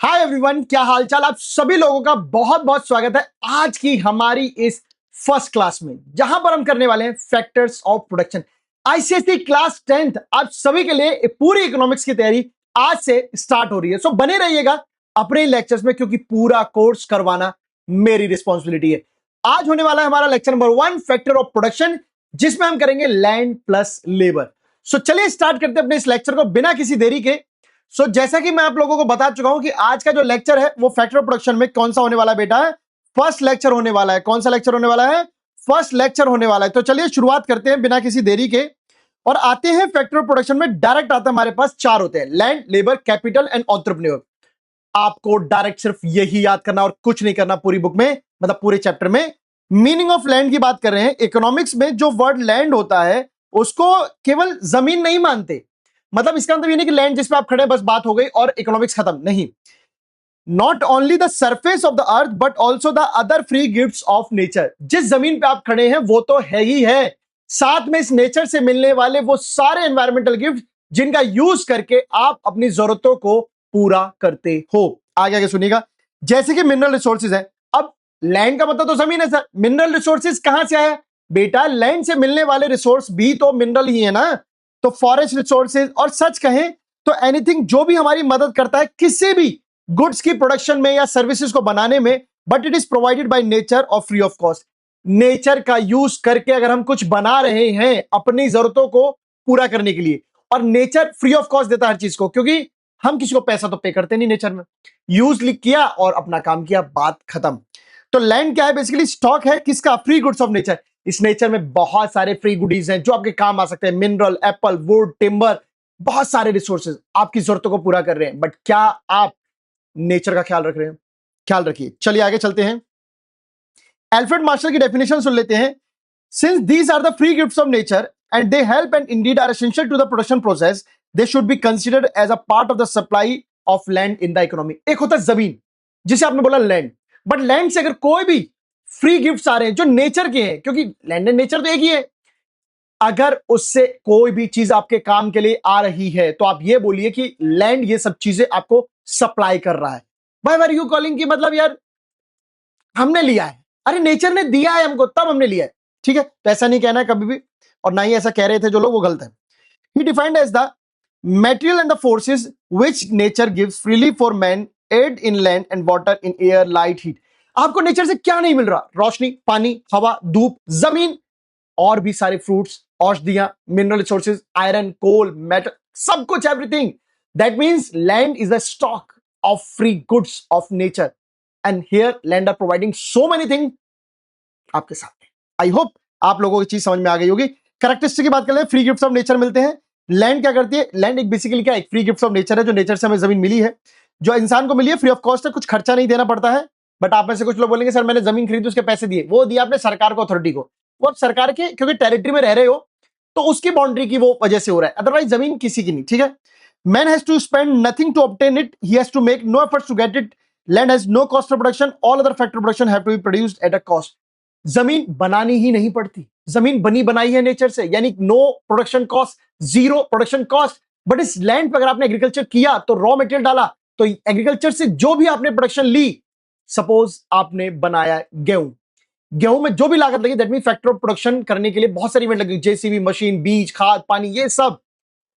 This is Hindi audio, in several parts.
हाय एवरीवन, क्या हालचाल। आप सभी लोगों का बहुत बहुत स्वागत है आज की हमारी इस फर्स्ट क्लास में, जहां पर हम करने वाले हैं factors of production. ICSE class 10th आप सभी के लिए पूरी इकोनॉमिक्स की तैयारी आज से स्टार्ट हो रही है। सो बने रहिएगा अपने लेक्चर्स में, क्योंकि पूरा कोर्स करवाना मेरी रिस्पॉन्सिबिलिटी है। आज होने वाला है हमारा lecture number 1, factor of production, जिसमें हम करेंगे लैंड प्लस लेबर। सो चलिए स्टार्ट करते हैं अपने इस लेक्चर को बिना किसी देरी के। जैसा कि मैं आप लोगों को बता चुका हूं कि आज का जो लेक्चर है वो फैक्टर ऑफ प्रोडक्शन में कौन सा होने वाला है बेटा, है फर्स्ट लेक्चर होने वाला है। कौन सा लेक्चर होने वाला है? फर्स्ट लेक्चर होने वाला है। तो चलिए शुरुआत करते हैं बिना किसी देरी के और आते हैं फैक्टर ऑफ प्रोडक्शन में। डायरेक्ट आता है, हमारे पास 4 होते हैं: land, labour, capital and entrepreneur. आपको डायरेक्ट सिर्फ यही याद करना और कुछ नहीं करना पूरी बुक में, मतलब पूरे चैप्टर में। मीनिंग ऑफ लैंड की बात कर रहे हैं। इकोनॉमिक्स में जो वर्ड लैंड होता है उसको केवल जमीन नहीं मानते, मतलब इसका मतलब ये नहीं कि लैंड जिस पे आप खड़े हैं बस बात हो गई और इकोनॉमिक्स खत्म। नहीं, not only the surface of the earth but also the other free gifts of nature. जिस जमीन पे आप खड़े हैं वो तो है ही है, साथ में इस नेचर से मिलने वाले वो सारे एनवायरमेंटल गिफ्ट जिनका यूज करके आप अपनी जरूरतों को पूरा करते हो। आगे आगे सुनिएगा। जैसे कि मिनरल रिसोर्सेज है। अब लैंड का मतलब तो जमीन है सर, मिनरल रिसोर्सेज कहां से आया बेटा? लैंड से मिलने वाले रिसोर्स भी तो मिनरल ही है ना। तो फॉरेस्ट रिसोर्सेज और सच कहें तो एनीथिंग जो भी हमारी मदद करता है किसी भी गुड्स की प्रोडक्शन में या सर्विसेज को बनाने में, but it is provided by nature और फ्री ऑफ कॉस्ट। नेचर का यूज करके अगर हम कुछ बना रहे हैं अपनी जरूरतों को पूरा करने के लिए, और नेचर फ्री ऑफ कॉस्ट देता है हर चीज को, क्योंकि हम किसी को पैसा तो पे करते नहीं नेचर में। यूज लिख किया और अपना काम किया, बात खत्म। तो लैंड क्या है? बेसिकली स्टॉक है किसका? Free goods of nature. इस नेचर में बहुत सारे फ्री गुडीज हैं जो आपके काम आ सकते हैं। मिनरल, एप्पल, वुड, टिम्बर, बहुत सारे रिसोर्सेज आपकी जरूरतों को पूरा कर रहे हैं। बट क्या आप नेचर का ख्याल रख रहे हैं? ख्याल रखिए। चलिए आगे चलते हैं। अल्फ्रेड मार्शल की डेफिनेशन सुन लेते हैं। Since these are the free gifts of nature and they help and indeed are essential to the production process, they should be considered as a part of the supply of land in the economy. एक होता है जमीन, जिसे आपने बोला लैंड, बट लैंड से अगर कोई भी फ्री गिफ्ट्स आ रहे हैं जो नेचर के हैं, क्योंकि लैंड एंड नेचर तो एक ही है, अगर उससे कोई भी चीज आपके काम के लिए आ रही है तो आप ये बोलिए कि लैंड ये सब चीजें आपको सप्लाई कर रहा है। व्हाई आर यू कॉलिंग की मतलब यार हमने लिया है, अरे नेचर ने दिया है हमको तब हमने लिया है। ठीक है, तो ऐसा नहीं कहना है कभी भी, और ना ही ऐसा कह रहे थे जो लोग, वो गलत है। He defined as the material and the forces which nature gives freely for man, aid in land and water, in air, light, heat। आपको नेचर से क्या नहीं मिल रहा? रोशनी, पानी, हवा, धूप, जमीन, और भी सारे फ्रूट्स, औषधियां, mineral resources, iron, coal, metal, सब कुछ, everything. That means land is the stock of free goods of nature, and here land are providing so many thing आपके साथ। आई होप आप लोगों की चीज समझ में आ गई होगी। कैरेक्टरिस्टिक की बात कर ले, फ्री गिफ्ट्स ऑफ नेचर मिलते हैं। लैंड क्या करती है? लैंड एक बेसिकली क्या, एक फ्री गिफ्ट्स ऑफ नेचर है, जो नेचर से हमें जमीन मिली है, जो इंसान को मिली है, फ्री ऑफ कॉस्ट है, कुछ खर्चा नहीं देना पड़ता है। बट आप में से कुछ लोग बोलेंगे सर मैंने जमीन खरीदी उसके पैसे दिए, वो दिया आपने सरकार को, अथॉरिटी को। वो आप सरकार के क्योंकि टेरिटरी में रह रहे हो तो उसकी बाउंड्री की वो वजह से हो रहा है, अदरवाइज जमीन किसी की नहीं। ठीक है, man has to spend nothing to obtain it, he has to make no efforts to get it, land has no cost of production, all other factor production have to be produced at a cost. जमीन बनानी ही नहीं पड़ती, जमीन बनी बनाई है नेचर से, यानी no production cost, zero production cost. But इस लैंड पर अगर आपने एग्रीकल्चर किया तो रॉ मटेरियल डाला, तो एग्रीकल्चर से जो भी आपने प्रोडक्शन ली, सपोज आपने बनाया गेहूं, गेहूं में जो भी लागत लगी, that mean factor of production करने के लिए बहुत सारी इवेंट लगी, जेसीबी मशीन, बीज, खाद, पानी, ये सब।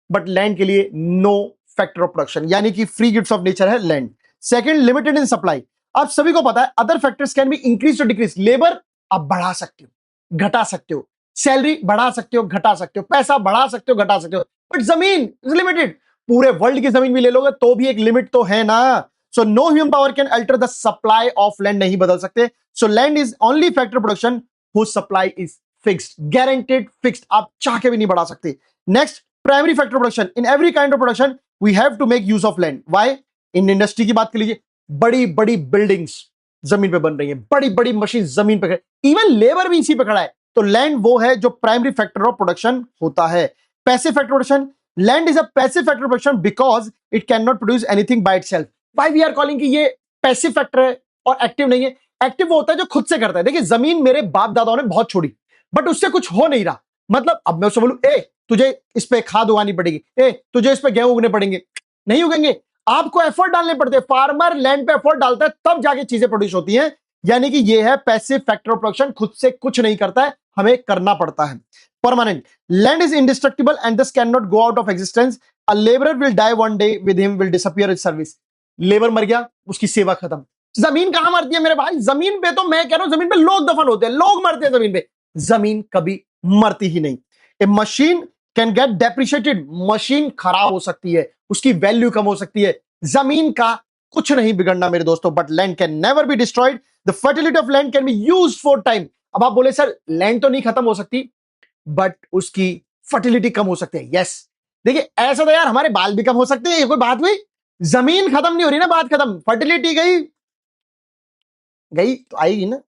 बट लैंड के लिए नो फैक्टर ऑफ प्रोडक्शन, यानी कि फ्री गिफ्ट्स ऑफ नेचर है land. Second, limited in supply. आप सभी को पता है other factors can be increase और डिक्रीज। लेबर आप बढ़ा सकते हो, घटा सकते हो, सैलरी बढ़ा सकते हो, घटा सकते हो, पैसा बढ़ा सकते हो, घटा सकते हो, बट जमीन इज लिमिटेड। पूरे वर्ल्ड की जमीन भी ले लोगे तो भी एक लिमिट तो है ना। So no human power can alter the supply of land, नहीं बदल सकते। So land is only factor production whose supply is fixed, guaranteed, fixed, आप चाह के भी नहीं बढ़ा सकते। Next, primary factor production. In every kind of production we have to make use of land. Why? In industry की बात कर लीजिए, बड़ी बड़ी बिल्डिंग्स जमीन पे बन रही है, बड़ी बड़ी मशीन जमीन पे, इवन लेबर भी इसी पे खड़ा है। तो लैंड वो है जो प्राइमरी फैक्टर ऑफ प्रोडक्शन होता है। Passive factor production, land is a passive factor production because it can not produce anything by itself. Why we are calling कि ये पैसिव फैक्टर है और एक्टिव नहीं है? एक्टिव वो होता है जो खुद से करता है। देखिए जमीन मेरे बाप दादाओं ने बहुत छोड़ी, बट उससे कुछ हो नहीं रहा। मतलब अब मैं उससे बोलूं ए तुझे इस पे खाद उगानी पड़ेगी, ए तुझे इस पे गेहूं उगने पड़ेंगे, नहीं उगेंगे। आपको एफर्ट डालने पड़ते हैं, फार्मर लैंड पे एफर्ट डालता है तब जाके चीजें प्रोड्यूस होती हैं। यानी कि ये है पैसिव फैक्टर ऑफ प्रोडक्शन, खुद से कुछ नहीं करता है, हमें करना पड़ता है। Permanent, land is indestructible and this can not go out of existence. A labourer will die one day, with him will disappear his service. Labour मर गया, उसकी सेवा खत्म। जमीन कहां मरती है मेरे भाई? जमीन पे तो मैं कह रहा हूं, जमीन पे लोग दफन होते हैं, लोग मरते हैं जमीन पे, जमीन कभी मरती ही नहीं। A machine can get depreciated, machine खराब हो सकती है, उसकी वैल्यू कम हो सकती है, जमीन का कुछ नहीं बिगड़ना मेरे दोस्तों, but land can never be destroyed. The fertility of land can be used for time. अब आप बोले सर लैंड तो नहीं खत्म हो सकती, बट उसकी फर्टिलिटी कम हो सकती है। यस, देखिए ऐसा तो यार हमारे बाल भी कम हो सकते हैं, ये कोई बात हुई? जमीन खत्म नहीं हो रही ना, बात खत्म, फर्टिलिटी गई गई तो आएगी ना।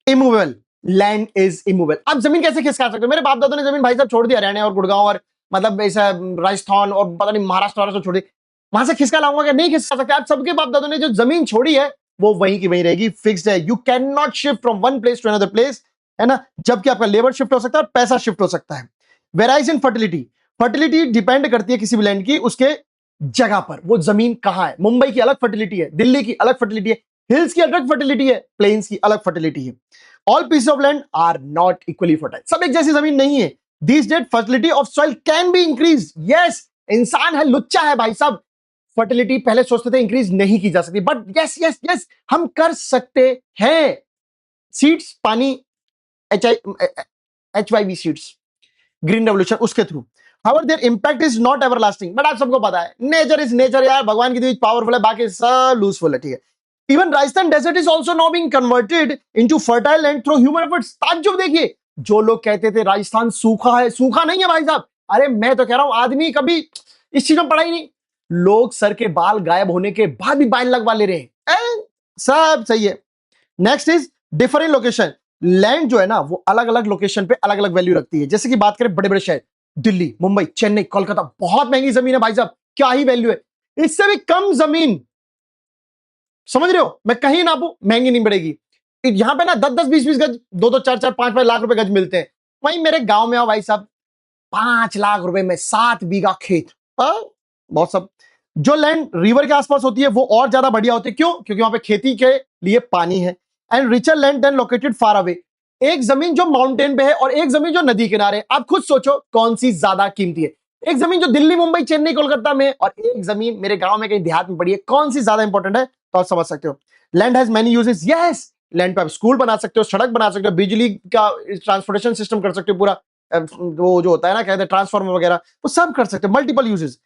Immovable, land is immovable. आप जमीन कैसे खिसका सकते हो? मेरे बाप दादों ने जमीन भाई साहब छोड़ दी हरियाणा और गुड़गांव और मतलब ऐसा राजस्थान और पता नहीं महाराष्ट्र वाला छोड़ दी, वहां से खिसका लाऊंगा क्या? नहीं खिसका सकते। आप सबके बाप दादों ने जो जमीन छोड़ी है वो वहीं की वहीं रहेगी, फिक्स्ड है। You can not shift from one place to another place, है ना। जबकि आपका लेबर शिफ्ट हो सकता है और पैसा शिफ्ट हो सकता है। वेराइज इन फर्टिलिटी, फर्टिलिटी डिपेंड करती है किसी भी लैंड की उसके जगह पर, वो जमीन कहां है। मुंबई की अलग फर्टिलिटी है, दिल्ली की अलग फर्टिलिटी है, हिल्स की अलग फर्टिलिटी है, प्लेन्स की अलग फर्टिलिटी है। All pieces of land are not equally fertile, सब एक जैसी जमीन नहीं है। This that fertility of soil can be increase. Yes, इंसान है, लुच्चा है भाई साहब, फर्टिलिटी पहले सोचते थे इंक्रीज नहीं की जा सकती, बट यस यस यस हम कर सकते हैं। सीड्स, पानी, HYV सीड्स, ग्रीन रेवोल्यूशन, उसके through. However, their impact is not everlasting. But आप सबको पता है नेचर इज नेचर यार, भगवान की दी पावरफुल है, बाकी सब लूजफुल है, ठीक है। Even Rajasthan desert is also now being converted into fertile land through human efforts. ताज्जुब देखिए, जो लोग कहते थे राजस्थान सूखा है, सूखा नहीं है भाई साहब। अरे मैं तो कह रहा हूं आदमी कभी इस चीज में पड़ा ही नहीं। लोग सर के बाल गायब होने के बाद भी बाल लगवा ले रहे हैं, सब सही है। Next is different location. Land जो है ना वो अलग अलग लोकेशन पे अलग अलग वैल्यू रखती है। जैसे कि बात करें बड़े बड़े शहर, दिल्ली, मुंबई, चेन्नई, कोलकाता, बहुत महंगी जमीन है भाई साहब, क्या ही वैल्यू है। इससे भी कम जमीन, समझ रहे हो, मैं कहीं ना पू महंगी नहीं पड़ेगी। यहां पे ना 10-10, 20-20 गज, 2-2, 4-4, 5-5 लाख रुपए गज मिलते हैं। वहीं मेरे गांव में आओ भाई साहब, 5 लाख रुपए में 7 बीघा खेत। बहुत सब। जो लैंड रिवर के आसपास होती है वो और ज्यादा बढ़िया होती है। क्यों? क्योंकि वहां पे खेती के लिए पानी है। And richer land then located far away. एक जमीन जो माउंटेन पे है और एक जमीन जो नदी किनारे, आप खुद सोचो कौन सी ज्यादा कीमती है। एक जमीन जो दिल्ली, मुंबई, चेन्नई, कोलकाता में, और एक जमीन मेरे गांव में कहीं देहात में पड़ी है, कौन सी ज्यादा इंपॉर्टेंट है? तो आप समझ सकते हो। Land has many uses. Yes, land पे आप स्कूल बना सकते हो, सड़क बना सकते हो, बिजली का ट्रांसपोर्टेशन सिस्टम कर सकते हो, पूरा वो जो होता है ना कहते हैं ट्रांसफार्मर वगैरह, वो सब कर सकते हो। Multiple uses.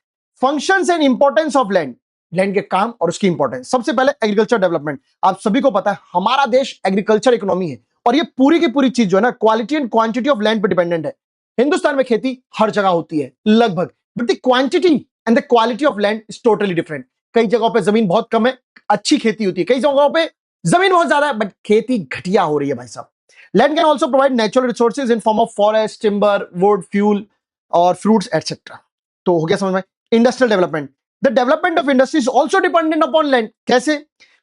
Functions and importance of land, land के काम और उसकी इंपॉर्टेंस। सबसे पहले एग्रीकल्चर डेवलपमेंट। आप सभी को पता है हमारा देश एग्रीकल्चर इकोनॉमी है, और ये पूरी की पूरी चीज जो है ना quality and quantity of land पे डिपेंडेंट है। हिंदुस्तान में खेती हर जगह होती है लगभग, but the quantity and the quality of land is totally different. कई जगहों पे जमीन बहुत कम है, अच्छी खेती होती है, कई जगहों पे जमीन बहुत ज्यादा है बट खेती घटिया हो रही है भाई साहब। Land can also provide natural resources in form of forest, timber, wood, fuel और फ्रूट्स एटसेट्रा। तो हो गया समझ में। Industrial development, the development of industry is also dependent upon land. कैसे?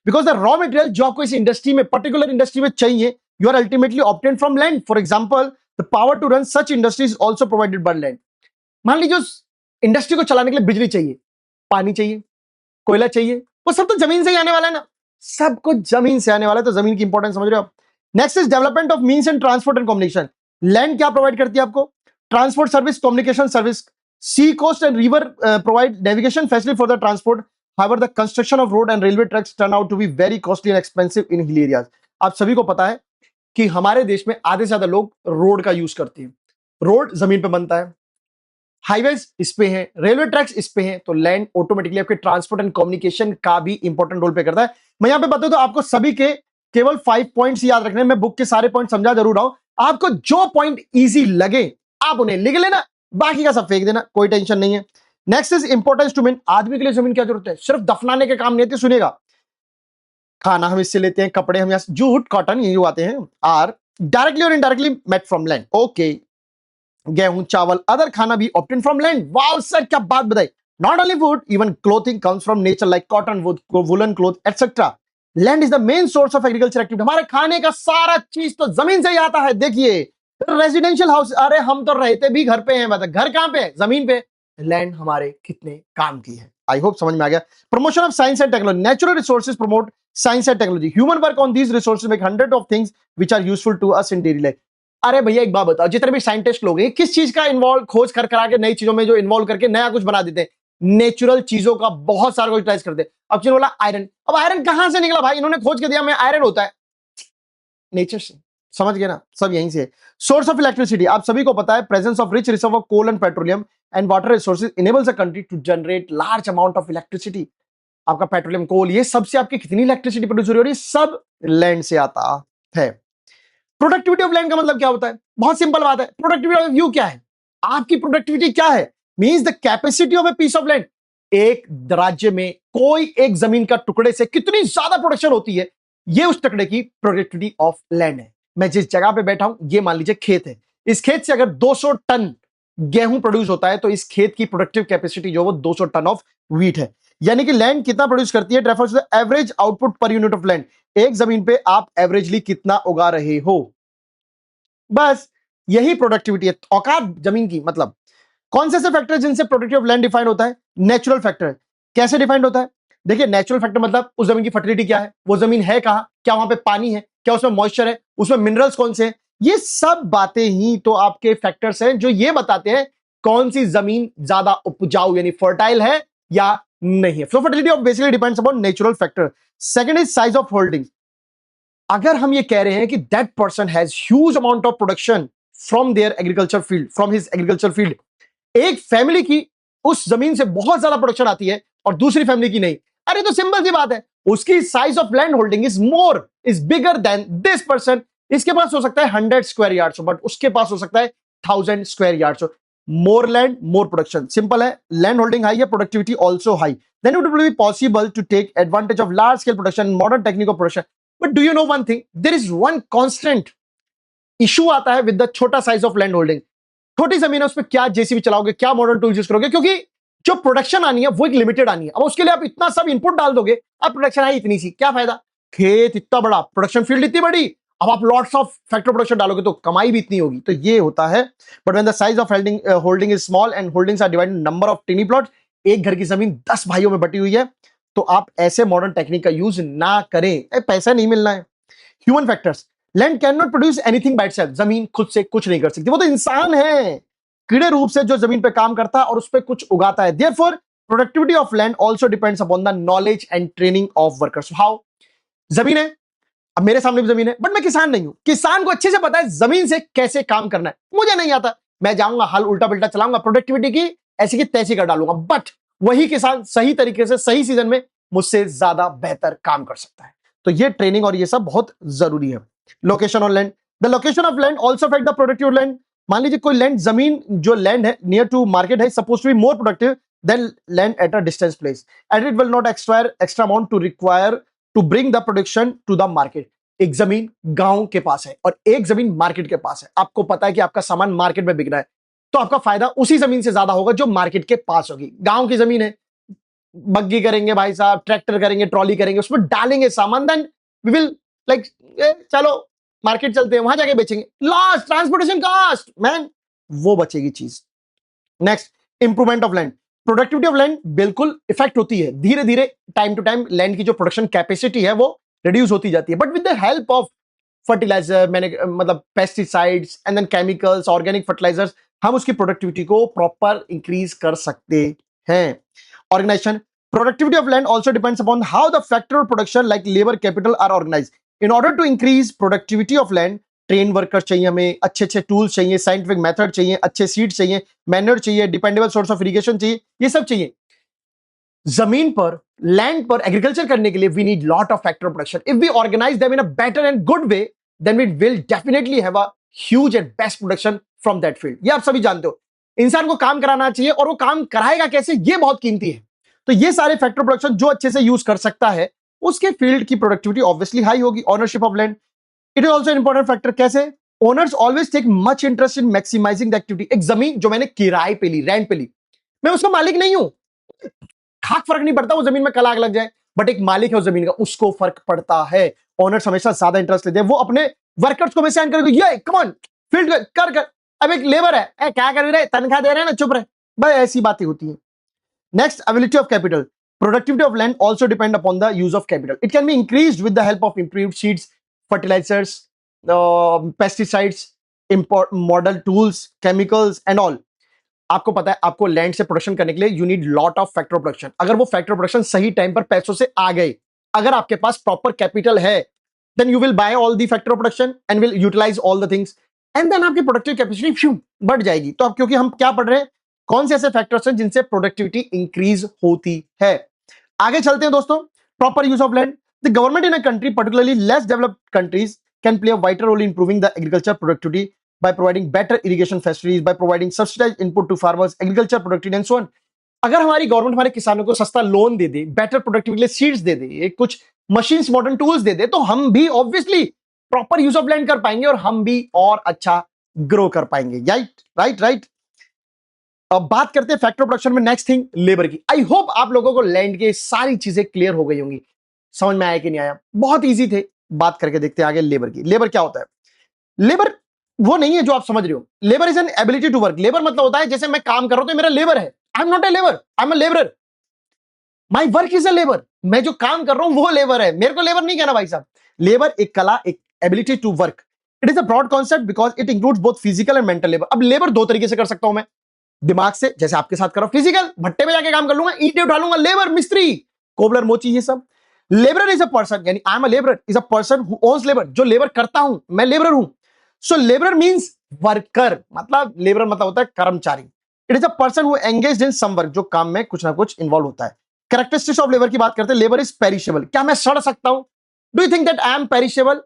बिकॉज द रॉ मटेरियल जो आपको इस इंडस्ट्री में, पर्टिकुलर इंडस्ट्री में चाहिए, you are ultimately obtain from land. For example, the power to run such industry is also provided by land. मान लीजिए उस इंडस्ट्री को चलाने के लिए बिजली चाहिए, पानी चाहिए, कोयला चाहिए, वो सब तो जमीन से ही आने वाला है ना, सब कुछ जमीन से आने वाला है, तो जमीन की इंपॉर्टेंस समझ रहे हो आप। Next is development of means and transport and communication. Land क्या प्रोवाइड करती है आपको? Transport service, communication service. Sea coast and river provide navigation facility for the transport. However, the construction of road and railway tracks turn out to be very costly and expensive in hill areas. आप सभी को पता है कि हमारे देश में आधे से ज्यादा लोग रोड का यूज करते हैं। रोड जमीन पे बनता है, हाईवेज इस पे है, रेलवे ट्रैक्स इस पे हैं, तो लैंड ऑटोमेटिकली आपके ट्रांसपोर्ट एंड कम्युनिकेशन का भी इंपॉर्टेंट रोल प्ले करता है। मैं यहां पे बता दूं आपको सभी के केवल 5 पॉइंट्स याद रखने हैं। मैं बुक के सारे पॉइंट समझा जरूर रहा हूं, आपको जो पॉइंट इजी लगे आप उन्हें लिख लेना, बाकी का सब फेंक देना, कोई टेंशन नहीं है। Next is importance to mean. आदमी के लिए जमीन क्या जरूरत है? सिर्फ दफनाने के काम नहीं आती, सुनिएगा। खाना हम इससे लेते हैं, कपड़े हम यहां, जूट, कॉटन ये जो आते हैं, आर डायरेक्टली और indirectly met from land. Okay, गेहूं, चावल, अदर खाना भी obtain from land. Wow sir, क्या बात बताई। Not only food, even clothing comes from nature like cotton, woollen cloth etcetera. Land is the main source of agriculture activity. हमारे खाने का सारा चीज तो जमीन से ही आता है। देखिए रेजिडेंशियल हाउस, अरे हम तो रहते भी घर पे हैं, मतलब घर कहां पे है? जमीन पे। लैंड हमारे कितने काम की है, आई होप समझ में आ गया। Promotion of science and technology, natural resources promote science and technology, human work on these resources make hundred of things which are useful to us in daily life. अरे भैया एक बात बताओ, जितने भी साइंटिस्ट लोग हैं किस चीज का इन्वॉल्व खोज कर करा के नई चीजों में जो इन्वॉल्व करके नया कुछ बना देते हैं, नेचुरल चीजों का बहुत सारा कुछ यूटिलाइज करते हैं। अब चलो बोला आयरन, अब आयरन कहां से निकला भाई, इन्होंने खोज के दिया मैं आयरन होता है नेचर से, समझ गए ना, सब यहीं से। सोर्स ऑफ इलेक्ट्रिसिटी, आप सभी को पता है presence of rich reserve of coal and petroleum and water resources enables a country to generate large amount of electricity. आपका पेट्रोलियम कोल ये सबसे आपकी कितनी इलेक्ट्रिसिटी प्रोड्यूस हो रही है, सब लैंड से आता है। प्रोडक्टिविटी ऑफ लैंड का मतलब क्या होता है, बहुत सिंपल बात है, प्रोडक्टिविटी ऑफ व्यू क्या है, आपकी प्रोडक्टिविटी क्या है, means the capacity of a piece of land. एक राज्य में कोई एक जमीन का टुकड़े से कितनी ज्यादा प्रोडक्शन होती है, ये उस टुकड़े की प्रोडक्टिविटी ऑफ लैंड है। मैं जिस जगह पे बैठा हूं ये मान लीजिए खेत है, इस खेत से अगर 200 टन गेहूं प्रोड्यूस होता है तो इस खेत की प्रोडक्टिव कैपेसिटी जो वो 200 टन ऑफ व्हीट है। यानी कि लैंड कितना प्रोड्यूस करती है, refers to the average output per unit of land, एक जमीन पे आप एवरेजली कितना उगा रहे हो, बस यही प्रोडक्टिविटी है। औकात जमीन की मतलब कौन से फैक्टर जिनसे प्रोडक्टिविटी ऑफ लैंड डिफाइन होता है, नेचुरल फैक्टर। कैसे डिफाइंड होता है, देखिए नेचुरल फैक्टर मतलब उस जमीन की फर्टिलिटी क्या है, वो जमीन है कहां, क्या वहां पे पानी है, क्या उसमें मॉइस्चर है, उसमें मिनरल्स कौन से हैं, ये सब बातें ही तो आपके फैक्टर्स हैं जो ये बताते हैं कौन सी जमीन ज्यादा उपजाऊ यानी फर्टाइल है या नहीं है। So fertility of basically depends upon natural factor. Second is size of holding. अगर हम ये कह रहे हैं कि that person has huge amount of production from their agriculture field, from his agriculture field, एक फैमिली की उस जमीन से बहुत ज्यादा प्रोडक्शन आती है और दूसरी फैमिली की नहीं, अरे तो सिंपल सी बात है, उसकी size of land holding is bigger than this person. इसके पास हो सकता है 100 स्क्वायर यार्ड्स, बट उसके पास हो सकता है 1000 square yards. More land more production, simple है, लैंड होल्डिंग हाई है, productivity also high, then it will be possible to take advantage of large scale production, modern technique of production. But do you know one thing, there is one constant issue आता है विद द छोटा साइज ऑफ लैंड होल्डिंग। छोटी जमीन है उस पर क्या जेसीबी चलाओगे, क्या मॉडर्न टूल यूज करोगे, क्योंकि जो प्रोडक्शन आनी है वो एक लिमिटेड आनी है। अब उसके लिए आप इतना सब इनपुट डाल दोगे, अब प्रोडक्शन आई इतनी सी, क्या फायदा, खेत इतना बड़ा, प्रोडक्शन फील्ड इतनी बड़ी, अब आप लॉट्स ऑफ फैक्टर प्रोडक्शन डालोगे तो कमाई भी इतनी होगी, तो ये होता है। But when the size of holding is small and holdings are divided number of tiny plot, एक घर की जमीन 10 भाइयों में बटी हुई है, तो आप ऐसे मॉडर्न टेक्निक का यूज ना करें, पैसा नहीं मिलना है। Human factors, land can not produce anything by itself, जमीन खुद से कुछ नहीं कर सकती, वो तो इंसान है कीड़े रूप से जो जमीन पे काम करता है और उस पर कुछ उगाता है। Therefore productivity of land also depends upon the knowledge and training of workers. How, जमीन है, अब मेरे सामने भी जमीन है, बट मैं किसान नहीं हूं, किसान को अच्छे से पता है जमीन से कैसे काम करना है, मुझे नहीं आता, मैं जाऊंगा हल उल्टा पुल्टा चलाऊंगा, प्रोडक्टिविटी की ऐसी की तैसी कर डालूंगा, बट वही किसान सही तरीके से सही सीजन में मुझसे ज्यादा बेहतर काम कर सकता है। तो ये ट्रेनिंग और ये सब बहुत जरूरी है। Location on land, the location of land also affect the productive land. मान लीजिए कोई लैंड, जमीन जो लैंड है नियर टू मार्केट है, suppose to be more productive than land at a distance place, and it will not expire extra amount to require to bring the production to the market. एक जमीन गांव के पास है और एक जमीन मार्केट के पास है, आपको पता है कि आपका सामान मार्केट में बिक रहा है, तो आपका फायदा उसी जमीन से ज्यादा होगा जो मार्केट के पास होगी। गांव की जमीन है, बग्गी करेंगे भाई साहब, ट्रैक्टर करेंगे, ट्रॉली करेंगे, उसमें डालेंगे सामान, देन वी विल लाइक चलो मार्केट चलते हैं, वहां जाके बेचेंगे, लॉस ट्रांसपोर्टेशन कॉस्ट मैन, वो बचेगी चीज। Next, improvement of land, productivity of land बिल्कुल इफेक्ट होती है, धीरे धीरे टाइम टू टाइम लैंड की जो प्रोडक्शन कैपेसिटी है वो रिड्यूस होती जाती है, but with the help of fertiliser, मैंने मतलब pesticides and then chemicals, organic fertilisers, हम उसकी प्रोडक्टिविटी को प्रॉपर इंक्रीज कर सकते हैं। Organisation, productivity of land also depends upon how the factor of production like labour capital are organised. In order to increase productivity of land, train workers चाहिए हमें, अच्छे अच्छे टूल्स चाहिए, साइंटिफिक मेथड चाहिए, अच्छे सीड चाहिए, मैन्योर चाहिए, डिपेंडेबल सोर्स ऑफ इरिगेशन चाहिए, ये सब चाहिए। जमीन पर, लैंड पर एग्रीकल्चर करने के लिए we need lot of factor production. If we organise them in a better and good way, then we will definitely have a huge and best production from that field. ये आप सभी जानते हो, इंसान को काम कराना चाहिए और वो काम कराएगा कैसे, ये बहुत कीमती है। तो ये सारे फैक्टर प्रोडक्शन जो अच्छे से यूज कर सकता है, उसके फील्ड की प्रोडक्टिविटी ऑब्वियसली हाई होगी। Ownership of land, it is also important factor. कैसे, owners always take much interest in maximising the activity. एक जमीन जो मैंने किराए पे ली, रेंट पे ली, मैं उसका मालिक नहीं हूं, खाक फर्क नहीं पड़ता वो जमीन में कल आग लग जाए, बट एक मालिक है उस जमीन का, उसको फर्क पड़ता है। ओनर्स हमेशा ज्यादा इंटरेस्ट लेते हैं, वो अपने वर्कर्स को असाइन करके ये कम ऑन फील्ड कर कर, अब एक लेबर है, क्या कर रहे, तनख्वाह दे रहे हैं ना, चुप रहे, बस ऐसी बातें होती हैं। Next, availability of capital. Productivity of land also depend upon the use of capital. It can be increased with the help of improved seeds, fertilizers, pesticides, import model tools, chemicals and all. आपको पता है आपको लैंड से प्रोडक्शन करने के लिए you need lot of factor production. अगर वो फैक्टर प्रोडक्शन सही टाइम पर पैसों से आ गए, अगर आपके पास प्रॉपर कैपिटल है, then you will buy all the factor production and will utilise all the things and then आपकी प्रोडक्टिव कैपेसिटी बढ़ जाएगी. तो अब क्योंकि हम क्या पढ़ रहे हैं, कौन से ऐसे फैक्टर्स हैं जिनसे प्रोडक्टिविटी इंक्रीज होती है. आगे चलते हैं दोस्तों. Proper use of land. The government in a country, particularly less developed countries, can play a vital role in improving the agriculture productivity by providing better irrigation facilities, by providing subsidized input to farmers, agriculture productivity and so on. अगर हमारी गवर्नमेंट हमारे किसानों को सस्ता लोन दे दे, बेटर प्रोडक्टिविटी के लिए सीड्स दे दे, कुछ मशीन्स, मॉडर्न टूल्स दे दे, तो हम भी obviously proper use of land कर पाएंगे और हम भी और अच्छा ग्रो कर पाएंगे. Right right right. अब बात करते हैं फैक्टर प्रोडक्शन में. नेक्स्ट थिंग, लेबर की. आई होप आप लोगों को लैंड के सारी चीजें क्लियर हो गई होंगी. समझ में आया कि नहीं आया? बहुत ईजी थे. बात करके देखते हैं आगे लेबर की. लेबर क्या होता है? लेबर वो नहीं है जो आप समझ रहे हो. Labour is an ability to work. Labour मतलब होता है जैसे मैं काम कर रहा हूं तो मेरा लेबर है. I am not a labour, I am a labourer. My work is a labour. मैं जो काम कर रहा हूं वो लेबर है. मेरे को लेबर नहीं कहना भाई साहब. लेबर एक कला, एक ability to work. It is a broad concept because it includes both physical and mental labour. अब लेबर दो तरीके से कर सकता हूं मैं. दिमाग से, जैसे आपके साथ कर रहा हूं. फिजिकल, भट्टे में जाके काम कर लूंगा, ईंटें उठा लूंगा. लेबर, मिस्त्री, कोबलर, मोची, ये सब. लेबर इज अ पर्सन, यानी I am a labour is a person who owns labour. जो लेबर करता हूं, मैं लेबर हूं. So labour means worker. मतलब लेबर मतलब होता है कर्मचारी. It is a person who engaged in some work, जो काम में कुछ ना कुछ इन्वॉल्व होता है. कैरेक्टरिस्टिक्स ऑफ लेबर की बात करते हैं. Labour is perishable. क्या मैं सड़ सकता हूं? Do you think that I am perishable?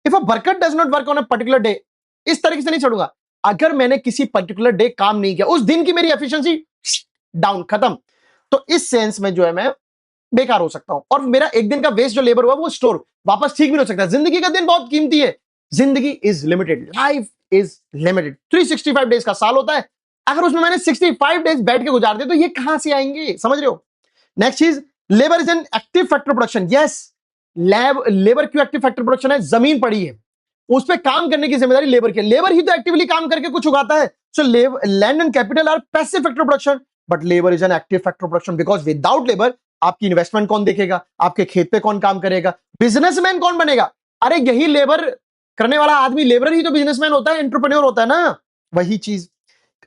If a worker does not work on a particular day, इस तरीके से नहीं छोड़ूंगा. अगर मैंने किसी पर्टिकुलर डे काम नहीं किया, उस दिन की मेरी एफिशिएंसी डाउन, खत्म. तो इस सेंस में जो है मैं बेकार हो सकता हूं. और मेरा एक दिन का वेस्ट जो लेबर हुआ वो स्टोर वापस ठीक भी नहीं हो सकता. जिंदगी का दिन बहुत कीमती है. जिंदगी is limited, life is limited. 365 days का साल होता है. अगर उसमें मैंने 65 डेज बैठ के गुजार दिए तो ये कहां से आएंगे? समझ रहे हो? नेक्स्ट चीज, labour is an active factor production. Yes, labour क्यों एक्टिव फैक्टर प्रोडक्शन है? जमीन पड़ी है, उस पर काम करने की जिम्मेदारी लेबर की. लेबर ही तो एक्टिवली काम करके कुछ उगाता है. So land and capital R passive factor production, but labour is an active factor production because without labour आपकी इन्वेस्टमेंट कौन देखेगा? आपके खेत पे कौन काम करेगा? बिजनेसमैन कौन बनेगा? अरे यही लेबर करने वाला आदमी, लेबर ही तो बिजनेसमैन होता है, एंटरप्रेन्योर होता है ना. वही चीज.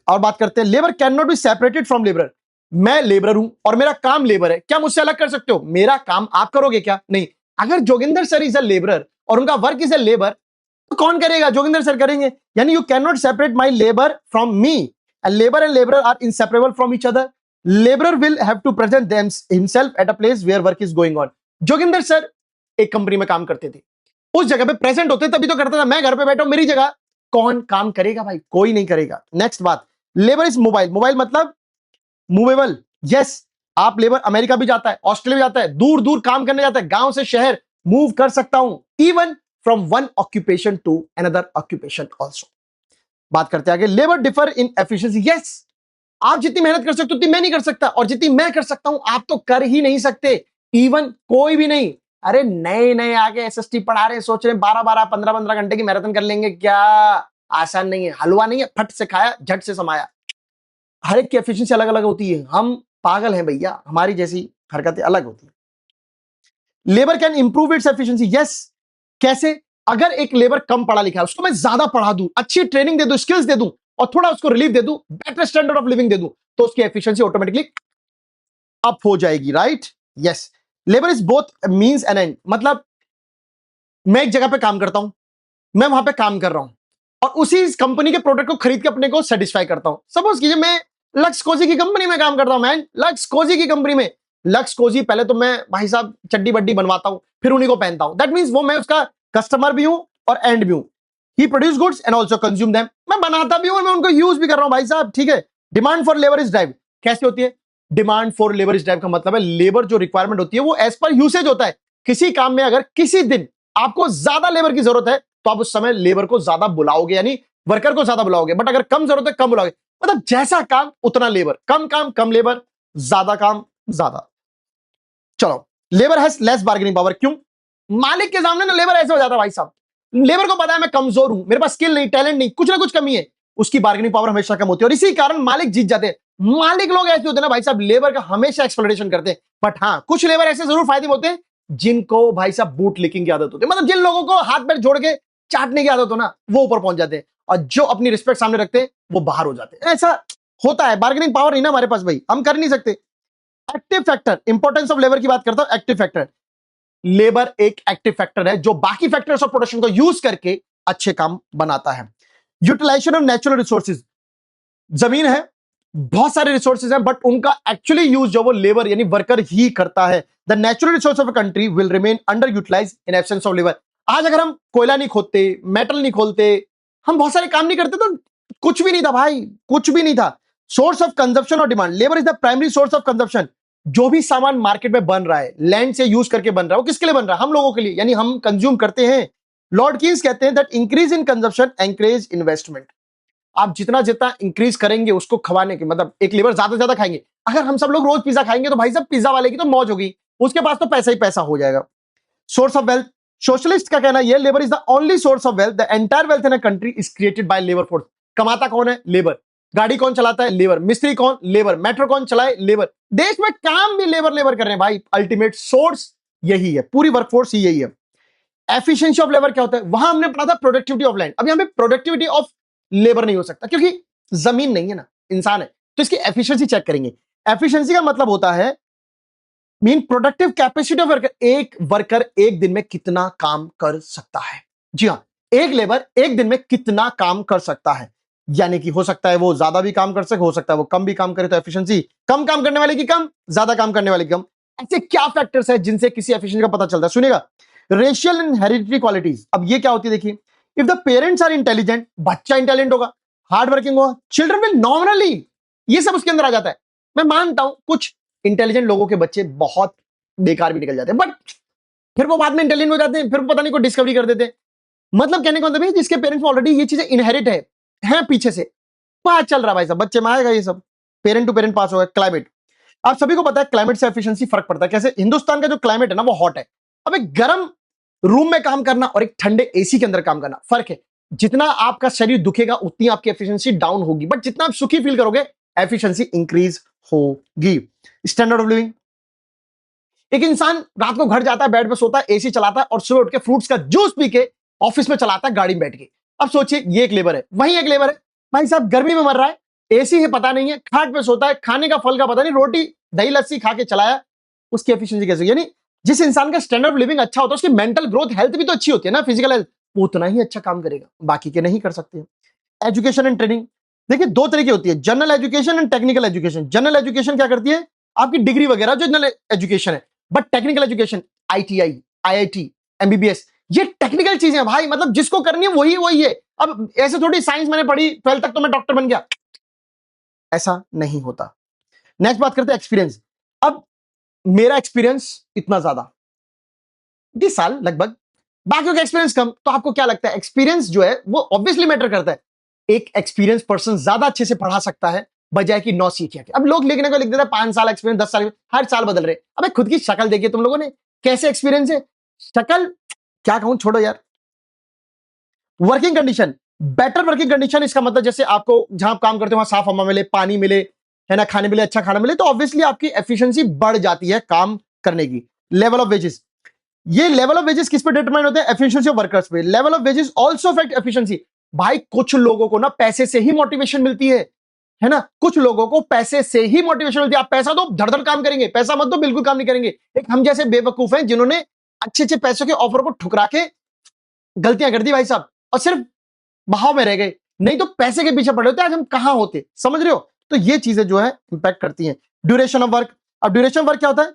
और बात करते हैं, labour can not be separated from labour. मैं लेबर हूं और मेरा काम लेबर है. क्या मुझसे अलग कर सकते हो? मेरा काम आप करोगे क्या? नहीं. अगर Joginder sir is a labourer और उनका वर्क इज अ लेबर, तो कौन करेगा? जोगिंदर सर करेंगे. यानी you can not separate my labour from me. Labour and labour are inseparable from each other. Labour will have to present himself at a place where work is going on. Joginder sir एक कंपनी में काम करते थे, उस जगह पे प्रेजेंट होते तभी तो करता था. मैं घर पे बैठा हूं, मेरी जगह कौन काम करेगा भाई? कोई नहीं करेगा. नेक्स्ट बात, लेबर इज मोबाइल. मोबाइल मतलब मूवेबल. यस, आप लेबर अमेरिका भी जाता है, ऑस्ट्रेलिया भी जाता है, दूर दूर काम करने जाता है, गांव से शहर मूव कर सकता हूं, even from one occupation to another occupation also. बात करते हैं आगे, labour differ in efficiency. Yes, आप जितनी मेहनत कर सकते हो उतनी मैं नहीं कर सकता, और जितनी मैं कर सकता हूं आप तो कर ही नहीं सकते. इवन कोई भी नहीं. अरे नए नए आगे एसएसटी पढ़ा रहे, सोच रहे 12-12, 15-15 घंटे की मैराथन कर लेंगे. क्या आसान नहीं है, हलवा नहीं है, फट से खाया झट से समाया. हर एक की एफिशिएंसी अलग अलग होती है. हम पागल हैं भैया, हमारी जैसी हरकतें अलग होती है. Labour can improve its efficiency. Yes, कैसे? अगर एक लेबर कम पढ़ा लिखा है, उसको मैं ज्यादा पढ़ा दूं, अच्छी ट्रेनिंग दे दूं, स्किल्स दे दूं, और थोड़ा उसको रिलीफ दे दूं, बेटर स्टैंडर्ड ऑफ लिविंग दे दूं, तो उसकी एफिशिएंसी ऑटोमेटिकली अप हो जाएगी. Right? Yes. Labour is both means and and. मतलब मैं एक जगह पे काम करता हूं, मैं वहां पे काम कर रहा हूं, और उसी कंपनी के प्रोडक्ट को खरीद के अपने को सेटिस्फाई करता हूं. सपोज कीजिए मैं लक्स कोजी की कंपनी में काम करता हूं. मैन, लक्स कोजी की कंपनी में, लक्स कोजी पहले तो मैं भाई साहब चड्डी बड्डी बनवाता हूं, फिर उन्हीं को पहनता हूं. दैट मींस वो मैं उसका कस्टमर भी हूं और एंड भी हूं. He produce goods and also consume them. मैं बनाता भी हूं और मैं उनको यूज भी कर रहा हूं भाई साहब. ठीक है. Demand for labour is drive. कैसे होती है demand for labour is drive? का मतलब है लेबर जो रिक्वायरमेंट होती है वो एज पर यूसेज होता है. किसी काम में अगर किसी दिन आपको ज्यादा लेबर की जरूरत है तो आप उस समय लेबर को ज्यादा बुलाओगे, यानी वर्कर को ज्यादा बुलाओगे. बट अगर कम जरूरत है कम बुलाओगे. मतलब जैसा काम उतना लेबर, कम काम कम लेबर, ज्यादा काम ज्यादा. चलो, labour has less bargaining power. क्यों? मालिक के सामने ना लेबर ऐसे हो जाता है भाई साहब. लेबर को पता है मैं कमजोर हूं, मेरे पास स्किल नहीं, टैलेंट नहीं, कुछ ना कुछ कमी है, उसकी बार्गेनिंग पावर हमेशा कम होती है, और इसी कारण मालिक जीत जाते हैं. मालिक लोग ऐसे होते हैं ना भाई साहब, लेबर का हमेशा एक्सप्लोरेशन करते हैं। बट हाँ, कुछ लेबर ऐसे जरूर फायदे होते हैं जिनको भाई साहब बूट लिकिंग की आदत होती है, मतलब जिन लोगों को हाथ पैर जोड़ के चाटने की आदत हो ना, वो ऊपर पहुंच जाते हैं, और जो अपनी रिस्पेक्ट सामने रखते हैं वो बाहर हो जाते हैं। ऐसा होता है, बार्गेनिंग पावर नहीं ना हमारे पास भाई, हम कर नहीं सकते। Active factor, importance of labour की बात करता हूं। एक्टिव फैक्टर, लेबर एक एक्टिव फैक्टर है जो बाकी फैक्टर्स ऑफ प्रोडक्शन को यूज करके अच्छे काम बनाता है। यूटिलाइजेशन ऑफ नेचुरल रिसोर्सेज, जमीन है, बहुत सारे रिसोर्सेज हैं, बट उनका एक्चुअली यूज जो वो लेबर यानी वर्कर ही करता है। The natural resource of a country will remain under utilize in absence of labour. आज अगर हम कोयला नहीं खोदते, मेटल नहीं खोलते, हम बहुत सारे काम नहीं करते, तो कुछ भी नहीं था भाई, कुछ भी नहीं था। सोर्स ऑफ कंजप्शन और demand, labour is the primary source of consumption. जो भी सामान मार्केट में बन रहा है, लैंड से यूज करके बन रहा है, वो किसके लिए बन रहा है? हम लोगों के लिए, यानी हम कंज्यूम करते हैं। लॉर्ड कीन्स कहते हैं that increase in consumption encourage investment. आप जितना जितना इंक्रीज करेंगे उसको खवाने के, मतलब एक लेबर ज्यादा से ज्यादा खाएंगे। अगर हम सब लोग रोज पिज्जा खाएंगे तो भाई साहब पिज्जा वाले की तो मौज होगी, उसके पास तो पैसा ही पैसा हो जाएगा। सोर्स ऑफ वेल्थ, सोशलिस्ट का कहना यह, labour is the only source of wealth, the entire wealth in a country is created by labour force. कमाता कौन है? लेबर। गाड़ी कौन चलाता है? लेबर। मिस्त्री कौन? लेबर। मेट्रो कौन चलाए? लेबर। देश में काम भी लेबर लेबर कर रहे हैं भाई। अल्टीमेट सोर्स यही है, पूरी वर्कफोर्स ही यही है। एफिशिएंसी ऑफ लेबर क्या होता है? वहां हमने पढ़ा था प्रोडक्टिविटी ऑफ लैंड। अभी हमें प्रोडक्टिविटी ऑफ लेबर नहीं हो सकता क्योंकि जमीन नहीं है ना, इंसान है। तो इसकी एफिशिएंसी चेक करेंगे। एफिशिएंसी का मतलब होता है mean productive capacity of worker, एक वर्कर एक दिन में कितना काम कर सकता है। जी हाँ, एक लेबर एक दिन में कितना काम कर सकता है, यानी कि हो सकता है वो ज्यादा भी काम कर सके, हो सकता है वो कम भी काम करे, तो एफिशिएंसी कम काम करने वाले की कम, ज्यादा काम करने वाले की कम। ऐसे क्या फैक्टर्स है जिनसे किसी एफिशिएंसी का पता चलता है? सुनिएगा, रेशियल एंड हेरिडिटरी क्वालिटीज। अब ये क्या होती है देखिए, if the parents are intelligent, बच्चा इंटेलिजेंट होगा, हार्ड वर्किंग होगा, चिल्ड्रन विल नॉर्मली, ये सब उसके अंदर आ जाता है। मैं मानता हूं कुछ इंटेलिजेंट लोगों के बच्चे बहुत बेकार भी निकल जाते हैं, बट फिर वो बाद में इंटेलिजेंट हो जाते हैं, फिर पता नहीं कोई डिस्कवरी कर देते हैं। मतलब कहने का मतलब है जिसके पेरेंट्स में ऑलरेडी ये चीजें इनहेरिट है पीछे से पता चल रहा है भाई साहब, बच्चे में आएगा ये सब, पेरेंट टू पेरेंट पास होगा। क्लाइमेट, आप सभी को पता है क्लाइमेट से एफिशिएंसी फर्क पड़ता है। कैसे? हिंदुस्तान का जो क्लाइमेट है ना वो हॉट है। अब एक गर्म रूम में काम करना और एक ठंडे एसी के अंदर काम करना फर्क है। जितना आपका शरीर दुखेगा उतनी आपकी एफिशिएंसी डाउन होगी, बट जितना आप सुखी फील करोगे एफिशिएंसी इंक्रीज होगी। स्टैंडर्ड ऑफ लिविंग, एक इंसान रात को घर जाता है, बेड पे सोता है, एसी चलाता है और सुबह उठ के फ्रूट्स का जूस पी के ऑफिस में चलाता है, गाड़ी में बैठ के। अब सोचिए, ये एक लेबर है, वहीं एक लेबर है भाई साहब, गर्मी में मर रहा है, एसी है पता नहीं है, खाट पे सोता है, खाने का फल का पता नहीं, रोटी दही लस्सी खा के चलाया, उसकी एफिशिएंसी कैसे? यानी जिस इंसान का स्टैंडर्ड ऑफ लिविंग अच्छा होता है उसकी मेंटल ग्रोथ, हेल्थ भी तो अच्छी होती है ना, फिजिकल हेल्थ, वो उतना ही अच्छा काम करेगा, बाकी के नहीं कर सकते। एजुकेशन एंड ट्रेनिंग, देखिए दो तरीके होती है, general education and technical education. General education क्या करती है? आपकी डिग्री वगैरह जो जनरल एजुकेशन है, but technical education ITI, IIT, MBBS, ये टेक्निकल चीजें हैं भाई, मतलब जिसको करनी है वही वही है। अब ऐसे थोड़ी साइंस मैंने पढ़ी 12th तक तो मैं डॉक्टर बन गया, ऐसा नहीं होता। नेक्स्ट बात करते हैं एक्सपीरियंस। अब मेरा एक्सपीरियंस इतना ज्यादा 20 साल लगभग, बाकियों का एक्सपीरियंस कम, तो आपको क्या लगता है? एक्सपीरियंस जो है वो ऑब्वियसली मैटर करता है। एक एक्सपीरियंस पर्सन ज्यादा अच्छे से पढ़ा सकता है बजाय कि 9 सीखिए। अब लोग लिखने को लिख देते हैं 5 साल एक्सपीरियंस, 10 साल, हर साल बदल रहे। अबे खुद की शक्ल देखिए तुम लोगों ने, कैसे एक्सपीरियंस है, शक्ल क्या कहूं, छोड़ो यार। Working condition, better working condition, इसका मतलब जैसे आपको जहां आप काम करते हो वहां साफ हवा मिले, पानी मिले, है ना, खाने मिले, अच्छा खाना मिले, तो ऑब्वियसली आपकी एफिशिएंसी बढ़ जाती है काम करने की। लेवल ऑफ वेजेस, ये लेवल ऑफ वेजेस किस पे डिटरमाइन होते हैं? एफिशिएंसी ऑफ वर्कर्स पे। Level of wages also affect efficiency. भाई कुछ लोगों को ना पैसे से ही मोटिवेशन मिलती है ना, कुछ लोगों को पैसे से ही मोटिवेशन मिलती है। आप पैसा दो धड़-धड़ काम करेंगे, पैसा मत दो बिल्कुल काम नहीं करेंगे। एक हम जैसे बेवकूफ हैं जिन्होंने अच्छे अच्छे पैसों के ऑफर को ठुकरा के गलतियां कर दी भाई साहब, और सिर्फ बहाव में रह गए, नहीं तो पैसे के पीछे पड़े होते आज हम कहां होते, समझ रहे हो? तो ये चीजें जो है इंपैक्ट करती हैं। ड्यूरेशन ऑफ वर्क, अब ड्यूरेशन वर्क क्या होता है?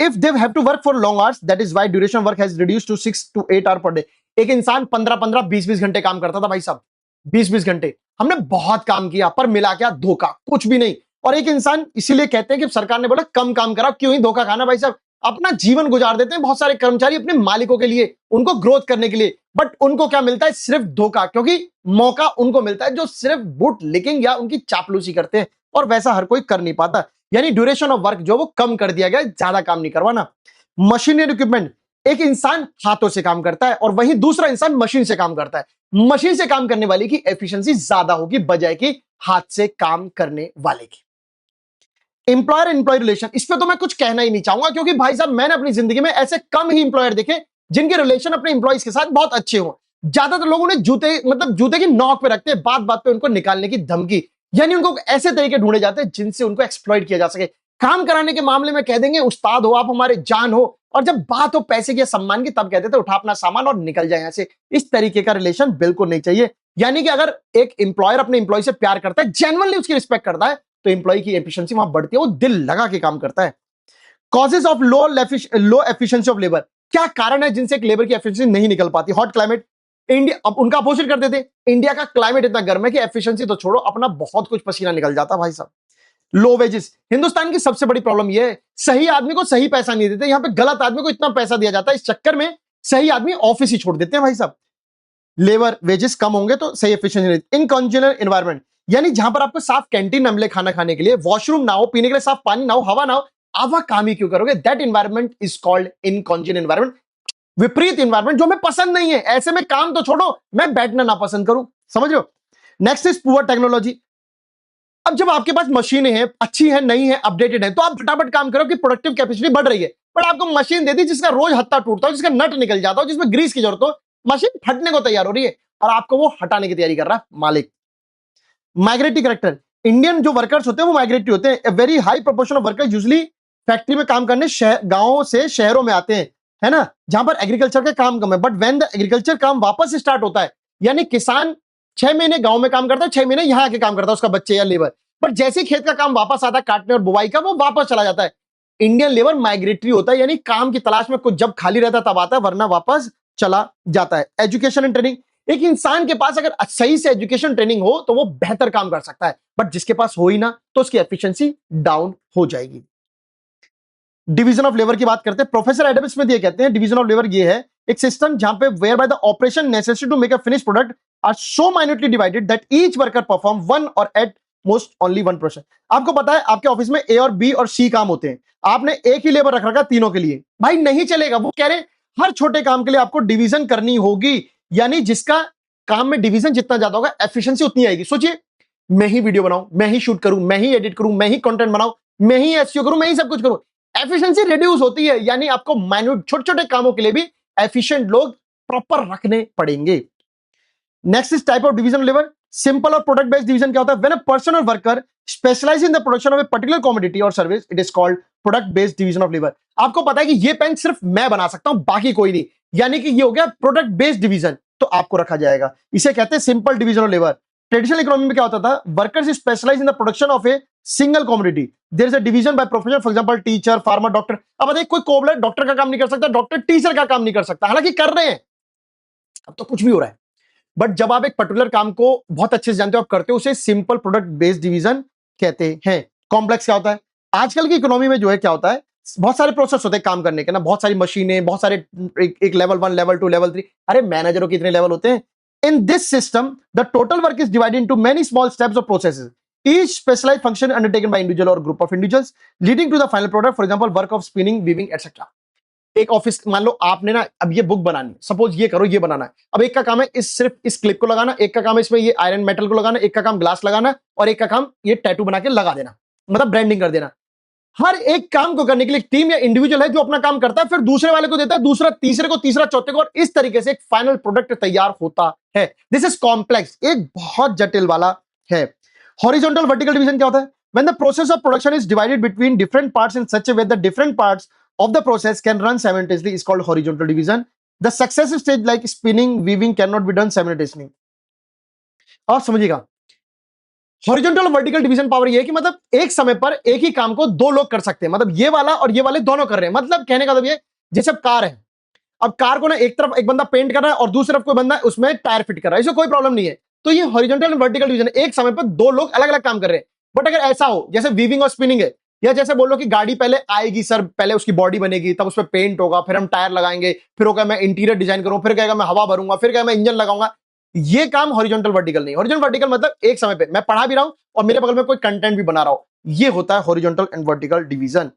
If they have to work for long hours, that is why duration work has reduced to 6 to 8 hour per day. एक इंसान 15-15, 20-20 घंटे काम करता था भाई साहब, 20-20 घंटे। हमने बहुत काम किया पर मिला क्या? धोखा, कुछ भी नहीं। और एक इंसान, इसीलिए कहते हैं कि सरकार ने बोला कम काम करा, क्यों ही धोखा खाना भाई साहब। अपना जीवन गुजार देते हैं बहुत सारे कर्मचारी अपने मालिकों के लिए, उनको ग्रोथ करने के लिए, बट उनको क्या मिलता है? सिर्फ धोखा, क्योंकि मौका उनको मिलता है जो सिर्फ बुट लिकिंग या उनकी चापलूसी करते हैं, और वैसा हर कोई कर नहीं पाता। यानी ड्यूरेशन ऑफ वर्क जो वो कम कर दिया गया, ज्यादा काम नहीं करवाना। मशीनरी इक्विपमेंट, एक इंसान हाथों से काम करता है और वहीं दूसरा इंसान मशीन से काम करता है। मशीन से काम करने वाले की एफिशिएंसी ज्यादा होगी बजाय कि हाथ से काम करने वाले की। एम्प्लॉयर एम्प्लॉय रिलेशन, इस पे तो मैं कुछ कहना ही नहीं चाहूंगा, क्योंकि भाई साहब मैंने अपनी जिंदगी में ऐसे कम ही एम्प्लॉयर देखे जिनके रिलेशन अपने एम्प्लॉयज के साथ बहुत अच्छे हों। ज्यादातर लोग उन्हें जूते की नोक पे रखते हैं, बात बात पे उनको निकालने की धमकी, यानी उनको ऐसे तरीके ढूंढे जाते हैं जिनसे उनको एक्सप्लॉइट किया जा सके। काम कराने के मामले में कह देंगे उस्ताद हो आप, हमारे जान हो, और जब बात हो पैसे की या सम्मान की तब कहते थे उठा अपना सामान और निकल जाए यहां से। इस तरीके का रिलेशन बिल्कुल नहीं चाहिए। यानी कि अगर एक एम्प्लॉयर अपने एम्प्लॉय से प्यार करता है, जेन्युइनली उसकी रिस्पेक्ट करता है, तो एम्प्लॉय की एफिशिएंसी वहां बढ़ती है, वो दिल लगा के काम करता है। Causes of low efficiency of labour, क्या कारण है जिनसे एक लेबर की एफिशिएंसी नहीं निकल पाती? हॉट क्लाइमेट, इंडिया, अब उनका अपोजिट कर देते, इंडिया का क्लाइमेट इतना गर्म है कि एफिशिएंसी तो छोड़ो, अपना बहुत कुछ पसीना निकल जाता भाई साहब। लो वेजेस, हिंदुस्तान की सबसे बड़ी प्रॉब्लम यह है, सही आदमी को सही पैसा नहीं देते, यहां पे गलत आदमी को इतना पैसा दिया जाता है, इस चक्कर में सही आदमी ऑफिस ही छोड़ देते हैं भाई साहब। लेबर वेजेस कम होंगे तो सही एफिशिएंसी। इनकंजेनल एनवायरनमेंट, यानी जहां पर आपको साफ कैंटीन न मिले खाना खाने के लिए, वॉशरूम ना हो, पीने के लिए साफ पानी ना हो, हवा ना हो, आप वहां काम ही क्यों करोगे? That environment is called incongenial environment, विपरीत एनवायरनमेंट जो हमें पसंद नहीं है। ऐसे में काम तो छोड़ो, मैं बैठना ना पसंद करूं, समझ लो। Next is poor technology. अब जब आपके पास मशीनें हैं, अच्छी है, नई है, अपडेटेड है, तो आप फटाफट काम करो कि प्रोडक्टिव कैपेसिटी बढ़ रही है। बट आपको मशीन दे दी जिसका रोज हत्था टूटता हो, जिसका नट निकल जाता हो, जिसमें ग्रीस की जरूरत हो, मशीन फटने को तैयार हो रही है और आपको वो हटाने की तैयारी कर रहा है मालिक। माइग्रेटरी करेक्टर, इंडियन जो वर्कर्स होते हैं वो माइग्रेटरी होते हैं। A very high proportion of workers usually factory में काम करने गांवों से शहरों में आते हैं, है ना, जहां पर एग्रीकल्चर का काम कम है। बट व्हेन द एग्रीकल्चर काम वापस स्टार्ट होता है, यानी किसान 6 महीने गांव में काम करता है, 6 महीने यहां आके काम करता है, उसका बच्चे या लेबर, बट जैसे ही खेत का काम वापस आता है काटने और बुवाई का, वो वापस चला जाता है। इंडियन लेबर माइग्रेटरी होता है, यानी काम की तलाश में कुछ जब खाली रहता है तब आता है, वरना वापस चला जाता है। एजुकेशन एंड ट्रेनिंग, एक इंसान के पास अगर सही से एजुकेशन ट्रेनिंग हो तो वो बेहतर काम कर सकता है, बट जिसके पास हो ही ना तो उसकी एफिशिएंसी डाउन हो जाएगी। डिवीजन ऑफ लेबर की बात करते हैं, प्रोफेसर एडम स्मिथ ये कहते हैं डिवीजन ऑफ लेबर ये है एक सिस्टम जहां पे whereby the operation necessary to make a finish product are so minutely divided that each worker perform one or at most only one process. आपको पता है आपके ऑफिस में ए और बी और सी काम होते हैं, आपने एक ही लेबर रख रखा तीनों के लिए, भाई नहीं चलेगा। वो कह रहे हर छोटे काम के लिए आपको डिवीजन करनी होगी, यानी जिसका काम में डिवीजन जितना ज्यादा होगा एफिशिएंसी उतनी आएगी। सोचिए, मैं ही वीडियो बनाऊं, मैं ही शूट करूं, मैं ही एडिट करूं, मैं ही कंटेंट बनाऊं, मैं ही एसईओ करूं, मैं ही सब कुछ करूं, एफिशिएंसी रिड्यूस होती है। यानी आपको माइन्यूट छोटे छोटे कामों के लिए भी एफिशिएंट लोग प्रॉपर रखने पड़ेंगे। Next is type of division labour, simple और प्रोडक्ट बेस्ड डिवीजन क्या होता है? When a person or worker specialise in the production of a particular commodity or service, it is called product based division of labour. आपको पता है कि ये पेन सिर्फ मैं बना सकता हूं, बाकी कोई नहीं, यानी कि ये हो गया प्रोडक्ट बेस्ड डिवीजन, तो आपको रखा जाएगा। इसे कहते हैं simple division of labour. Traditional economy में क्या होता था? Workers specialize in the production of a single commodity, there is a division by profession, for example teacher, farmer, doctor. अब बताइए कोई कोबलर डॉक्टर का काम नहीं कर सकता, डॉक्टर टीचर का काम नहीं कर सकता, हालांकि कर रहे हैं, अब तो कुछ भी हो रहा है। बट जब आप एक पर्टिकुलर काम को बहुत अच्छे से जानते हो, आप करते हो, उसे सिंपल प्रोडक्ट बेस्ड डिवीजन कहते हैं। कॉम्प्लेक्स क्या होता है? आजकल की इकोनॉमी में जो है क्या होता है, बहुत सारे प्रोसेस होते हैं काम करने के ना, बहुत सारी मशीनें, बहुत सारे एक लेवल 1, लेवल 2, लेवल 3, अरे मैनेजरों के इतने लेवल होते हैं। In this system the total work is divided into many small steps और processes, each specialised function undertaken by individual और group of individuals leading to the final product, for example work of spinning, weaving etcetera. एक ऑफिस मान लो आपने ना, अब ये बुक बनानी, सपोज ये करो, ये बनाना है, अब एक का काम है सिर्फ इस क्लिप को लगाना, एक का काम है इसमें ये आयरन मेटल को लगाना, एक का काम ग्लास लगाना, और एक का काम ये टैटू बना के लगा देना, मतलब ब्रांडिंग कर देना। हर एक काम को करने के लिए टीम या इंडिविजुअल है जो अपना काम करता है, फिर दूसरे वाले को देता है, दूसरा तीसरे को, तीसरा चौथे को, और इस तरीके से एक फाइनल प्रोडक्ट तैयार होता है। दिस इज कॉम्प्लेक्स, एक बहुत जटिल वाला है। हॉरिजॉन्टल वर्टिकल डिवीजन क्या होता है? When the process of production is divided between different parts in such a way that different parts of the process can run simultaneously is called horizontal division. The successive stage like spinning, weaving cannot be done simultaneously. और समझिएगा, हॉरिजॉन्टल वर्टिकल डिवीजन पावर ये है कि मतलब एक समय पर एक ही काम को दो लोग कर सकते हैं, मतलब ये वाला और ये वाले दोनों कर रहे हैं। मतलब कहने का मतलब ये, जैसे अब कार है, अब कार को ना एक तरफ एक बंदा पेंट कर रहा है और दूसरी तरफ कोई बंदा उसमें टायर फिट कर रहा है, इसमें कोई प्रॉब्लम नहीं है। तो ये हॉरिजॉन्टल एंड वर्टिकल डिवीजन, एक समय पर दो लोग अलग अलग काम कर रहे हैं। बट अगर ऐसा हो जैसे वीविंग और स्पिनिंग है, या जैसे बोलो कि गाड़ी पहले आएगी सर, पहले उसकी बॉडी बनेगी, तब उसमें पेंट होगा, फिर हम टायर लगाएंगे, फिर होगा मैं इंटीरियर डिजाइन करूं, फिर कहेगा मैं हवा भरूंगा, फिर कहेगा मैं इंजन लगाऊंगा, ये काम हॉरिजॉन्टल वर्टिकल नहीं। हॉरिजॉन्टल वर्टिकल मतलब एक समय पे मैं पढ़ा भी रहा हूं और मेरे बगल में कोई कंटेंट भी बना रहा हूं, ये होता है horizontal and vertical division.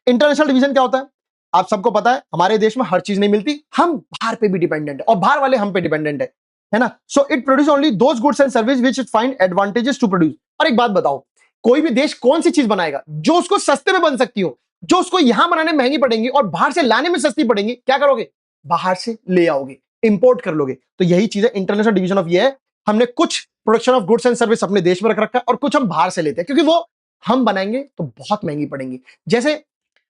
International division क्या होता है? आप सबको पता है हमारे देश में हर चीज नहीं मिलती, हम बाहर पे भी डिपेंडेंट है और बाहर वाले हम पे डिपेंडेंट है ना। So it produce only those goods and service which it find advantages to produce. और एक बात बताओ, कोई भी देश कौन सी चीज बनाएगा जो उसको सस्ते में बन सकती हो, जो उसको यहां बनाने में महंगी पड़ेंगी और बाहर से लाने में सस्ती पड़ेंगी, क्या करोगे? बाहर से ले आओगे, इंपोर्ट कर लोगे। तो यही चीज है इंटरनेशनल डिवीजन ऑफ ये है, हमने कुछ production of goods and service अपने देश में रख रखा है और कुछ हम बाहर से लेते हैं, क्योंकि वो हम बनाएंगे तो बहुत महंगी पड़ेंगी। जैसे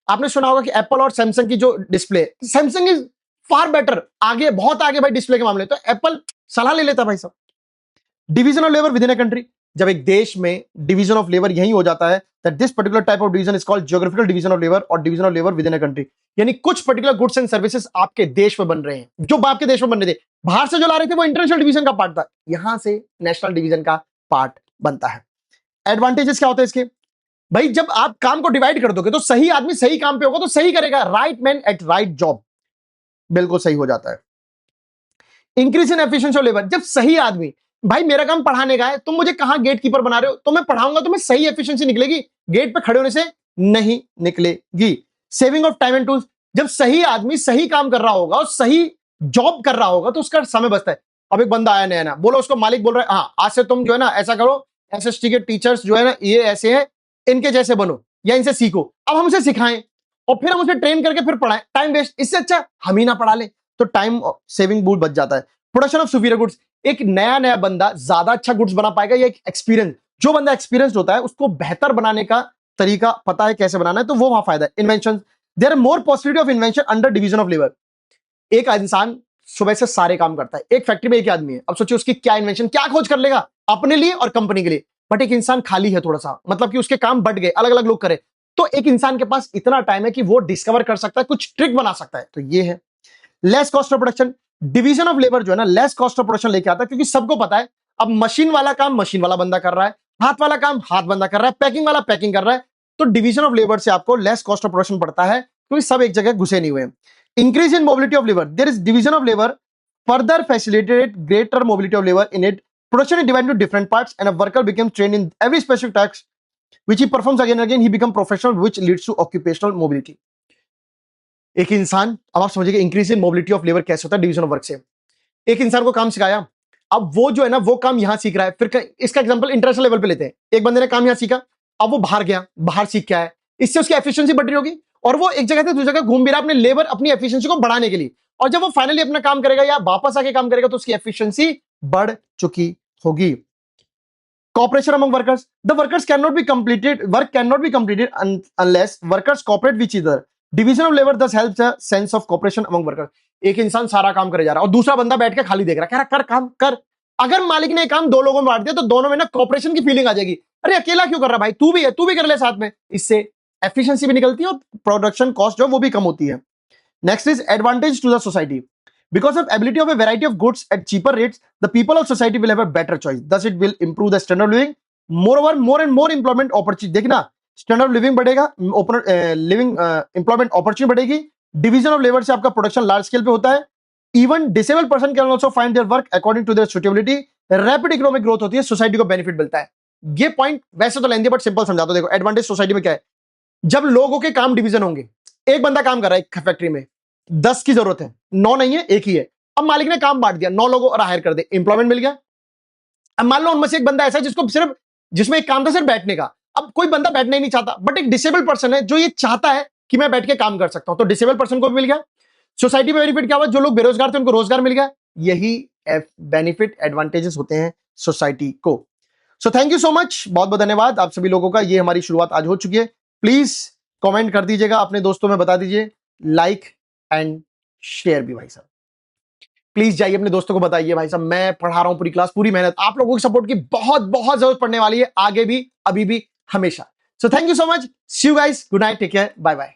आपने सुना होगा कि एप्पल और सैमसंग की जो display, Samsung is far better, आगे, बहुत आगे भाई डिस्प्ले के मामले, तो एप्पल सलाह ले लेता भाई साहब। Division of labour within a country, जब एक देश में डिवीजन ऑफ लेबर यही हो जाता है, that this particular type of division is called geographical division of labour और division of labour within a country. यानी कुछ पर्टिकुलर गुड्स एंड सर्विसेज आपके देश में बन रहे हैं, जो आपके देश में बन रहे थे, बाहर से जो ला रहे थे वो इंटरनेशनल डिवीजन का पार्ट था, यहां से नेशनल डिवीजन का पार्ट बनता है। एडवांटेजेस क्या होते हैं इसके? भाई जब आप काम को डिवाइड कर दोगे तो सही आदमी सही काम पे होगा तो सही करेगा, right man eight right job, बिल्कुल सही हो जाता है। Increase in efficiency of labour, जब सही आदमी, भाई मेरा काम पढ़ाने का है, तुम मुझे कहां गेट कीपर बना रहे हो, तो मैं पढ़ाऊंगा तो मैं सही एफिशिएंसी निकलेगी, गेट पे खड़े होने से नहीं निकलेगी। Saving of time and tools, जब सही आदमी सही काम कर रहा होगा और सही जॉब कर रहा होगा तो उसका समय बचता है। अब एक बंदा आया नया ना, बोलो उसको मालिक बोल रहा है हाँ आज से तुम जो है ना ऐसा करो, एसएसटी के टीचर्स जो है ना ये ऐसे हैं, इनके जैसे बनो या इनसे सीखो। अब हम उसे सिखाएं और फिर हम उसे ट्रेन करके फिर पढ़ाएं, टाइम वेस्ट, इससे अच्छा हम ही ना पढ़ा ले, तो टाइम सेविंग बूल बच जाता है। प्रोडक्शन ऑफ सुपीरियर गुड्स, एक नया नया बंदा ज्यादा अच्छा गुड्स बना पाएगा या एक एक्सपीरियंस, जो बंदा एक्सपीरियंस होता है उसको बेहतर बनाने का तरीका पता है कैसे बनाना है, तो वो वहां फायदा है। Invention, there are more possibility of invention under division of labour. एक इंसान सुबह से सारे काम करता है, एक फैक्ट्री में एक आदमी है, अब सोचिए उसकी क्या इन्वेंशन, क्या खोज कर लेगा अपने लिए और कंपनी के लिए। बट एक इंसान खाली है थोड़ा सा, मतलब कि उसके काम बढ़ गए, अलग अलग लोग करे, तो एक इंसान के पास इतना टाइम है कि वो डिस्कवर कर सकता है, कुछ ट्रिक बना सकता है, तो ये है less cost of production. Division of labour जो है ना लेस कॉस्ट ऑफ प्रोडक्शन लेके आता है, क्योंकि सबको पता है अब मशीन वाला काम मशीन वाला बंदा कर रहा है, हाथ वाला काम हाथ बंदा कर रहा है, पैकिंग वाला पैकिंग कर रहा है, तो डिवीजन ऑफ लेबर से आपको लेस कॉस्ट ऑफ प्रोडक्शन पड़ता है, क्योंकि सब एक जगह घुसे नहीं हुए। Increase in mobility of labour, there is division of labour further facilitated greater mobility of labor in it. Production is divided into different parts and a worker becomes trained in every specific task which he performs again and again. He becomes professional, which leads to occupational mobility. एक इंसान, अब आप समझिए increase in mobility of labour कैसे होता है डिवीजन ऑफ वर्क से। एक इंसान को काम सिखाया, अब वो जो है ना वो काम यहां सीख रहा है, फिर इसका एग्जांपल इंटरनेशनल लेवल पे लेते हैं, एक बंदे ने काम यहां सीखा, अब वो बाहर गया, बाहर सीख के आया, इससे उसकी एफिशिएंसी बढ़ रही होगी और वो एक जगह से दूसरी जगह घूम भी रहा है अपने लेबर अपनी एफिशिएंसी को बढ़ाने के लिए, और जब वो फाइनली अपना काम करेगा या वापस आके काम करेगा तो उसकी एफिशिएंसी बढ़ चुकी होगी। Cooperation among workers, the workers cannot be completed, work cannot be completed unless workers cooperate with each other. Division of labor thus helps a sense of cooperation among workers. एक इंसान सारा काम करे जा रहा है और दूसरा बंदा बैठ के खाली देख रहा है, कह रहा कर काम कर। अगर मालिक ने काम दो लोगों में बांट दिया तो दोनों में ना कॉपरेशन की फीलिंग आ जाएगी, अरे अकेला क्यों कर रहा भाई, तू भी है, तू भी कर ले साथ में, इससे एफिशिएंसी भी निकलती है और प्रोडक्शन कॉस्ट जो वो भी कम होती है। Next is advantage to the society, because of ability of a variety of goods at cheaper rates, the people of society will have a better choice, thus it will improve the standard of living, moreover more and more employment opportunity, देखना स्टैंडर्ड ऑफ लिविंग बढ़ेगा, लिविंग एम्प्लॉयमेंट अपॉर्चुनिटी बढ़ेगी, डिवीजन ऑफ लेबर से आपका प्रोडक्शन लार्ज स्केल पे होता है, even disabled person can also find their work according to their suitability, rapid economic growth होती है, सोसाइटी को बेनिफिट मिलता है। ये पॉइंट वैसे तो लेंदी बट सिंपल समझा दो, देखो एडवांटेज सोसाइटी में क्या है, जब लोगों के काम डिवीजन होंगे, एक बंदा काम कर रहा है एक फैक्ट्री में, 10 की जरूरत है, 9 नहीं है, एक ही है, अब मालिक ने काम बांट दिया, 9 लोगों और हायर कर दे, एम्प्लॉयमेंट मिल गया। अब मान लो उनमें से एक बंदा ऐसा है जिसको सिर्फ, जिसमें एक काम था सिर्फ बैठने का, अब कोई बंदा बैठना ही नहीं चाहता, बट एक डिसेबल पर्सन है जो ये चाहता है कि मैं बैठ के काम कर सकता हूं, तो डिसेबल पर्सन को भी मिल गया। सोसाइटी में बेनिफिट क्या हुआ, जो लोग बेरोजगार थे उनको रोजगार मिल गया, यही बेनिफिट एडवांटेजेस होते हैं सोसाइटी को। सो थैंक यू सो मच, बहुत बहुत धन्यवाद आप सभी लोगों का, ये हमारी शुरुआत आज हो चुकी है। प्लीज कमेंट कर दीजिएगा, अपने दोस्तों में बता दीजिए, लाइक एंड शेयर भी भाई साहब, प्लीज जाइए अपने दोस्तों को बताइए भाई साहब मैं पढ़ा रहा हूं पूरी क्लास, पूरी मेहनत, आप लोगों की सपोर्ट की बहुत बहुत जरूरत पड़ने वाली है, आगे भी, अभी भी, हमेशा। So thank you so much, see you guys, good night, take care, bye bye.